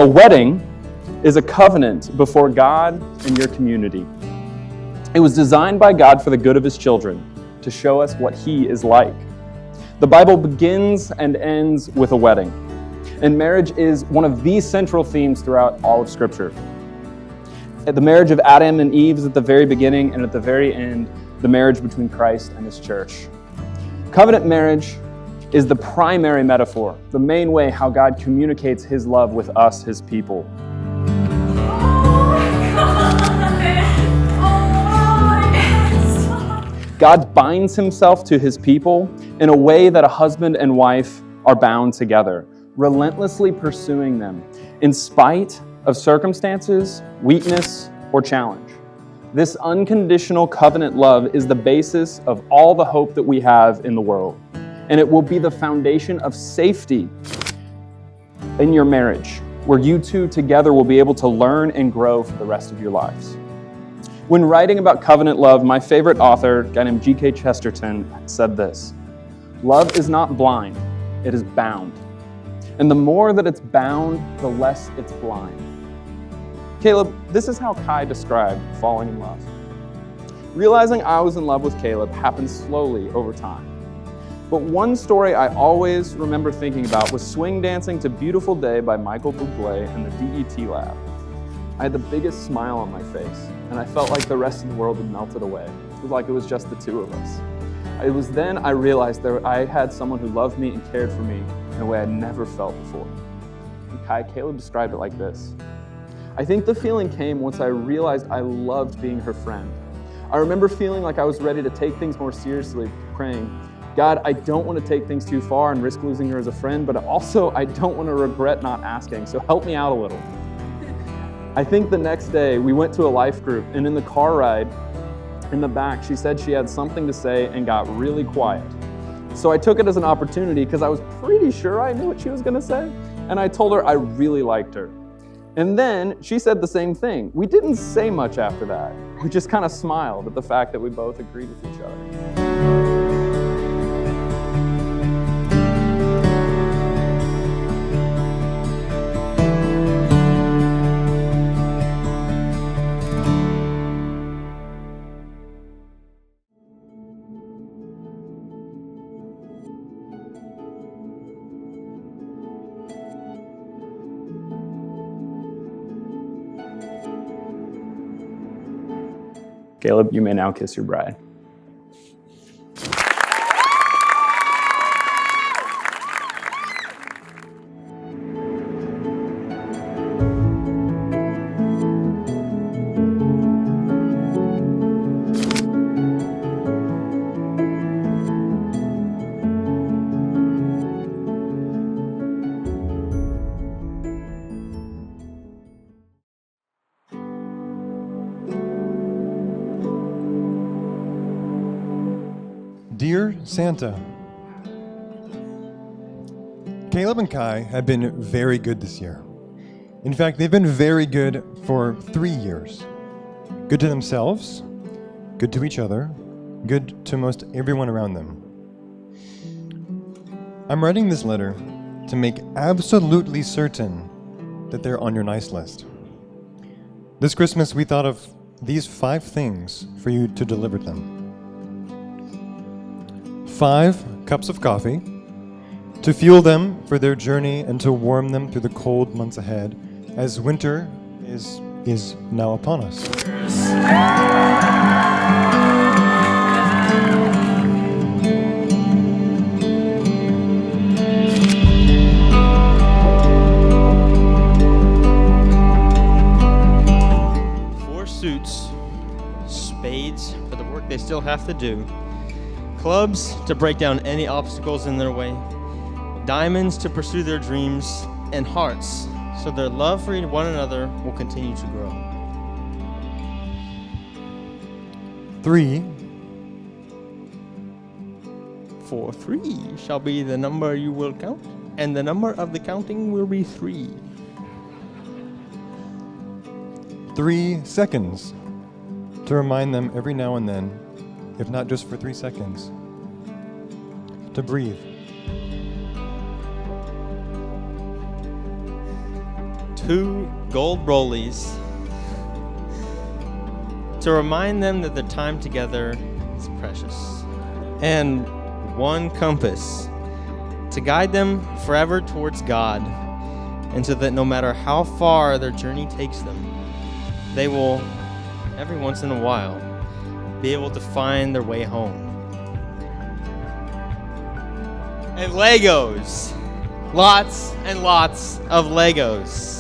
A wedding is a covenant before God and your community. It was designed by God for the good of his children, to show us what he is like. The Bible begins and ends with a wedding, and marriage is one of the central themes throughout all of Scripture. The marriage of Adam and Eve is at the very beginning, and at the very end, the marriage between Christ and his church. Covenant marriage is the primary metaphor, the main way how God communicates his love with us, his people. God binds himself to his people in a way that a husband and wife are bound together, relentlessly pursuing them in spite of circumstances, weakness, or challenge. This unconditional covenant love is the basis of all the hope that we have in the world, and it will be the foundation of safety in your marriage, where you two together will be able to learn and grow for the rest of your lives. When writing about covenant love, my favorite author, a guy named G.K. Chesterton, said this: "Love is not blind, it is bound. And the more that it's bound, the less it's blind." Caleb, this is how Kai described falling in love. Realizing I was in love with Caleb happened slowly over time. But one story I always remember thinking about was swing dancing to Beautiful Day by Michael Bublé in the DET lab. I had the biggest smile on my face, and I felt like the rest of the world had melted away. It was like it was just the two of us. It was then I realized that I had someone who loved me and cared for me in a way I'd never felt before. And Caleb described it like this: "I think the feeling came once I realized I loved being her friend. I remember feeling like I was ready to take things more seriously, praying, 'God, I don't want to take things too far and risk losing her as a friend, but also I don't want to regret not asking, so help me out a little.' I think the next day we went to a life group, and in the car ride in the back, she said she had something to say and got really quiet. So I took it as an opportunity because I was pretty sure I knew what she was going to say, and I told her I really liked her. And then she said the same thing. We didn't say much after that. We just kind of smiled at the fact that we both agreed with each other." Caleb, you may now kiss your bride. Dear Santa, Caleb and Kai have been very good this year. In fact, they've been very good for 3 years. Good to themselves, good to each other, good to most everyone around them. I'm writing this letter to make absolutely certain that they're on your nice list. This Christmas, we thought of these 5 things for you to deliver them. 5 cups of coffee to fuel them for their journey and to warm them through the cold months ahead as winter is now upon us. Suits, spades for the work they still have to do, clubs to break down any obstacles in their way, diamonds to pursue their dreams, and hearts so their love for one another will continue to grow. 3. For 3 shall be the number you will count, and the number of the counting will be 3. 3 seconds to remind them every now and then, if not just for 3 seconds, to breathe. 2 2 gold rollies to remind them that their time together is precious, and 1 compass to guide them forever towards God, and so that no matter how far their journey takes them, they will, every once in a while, be able to find their way home. And Legos. Lots and lots of Legos.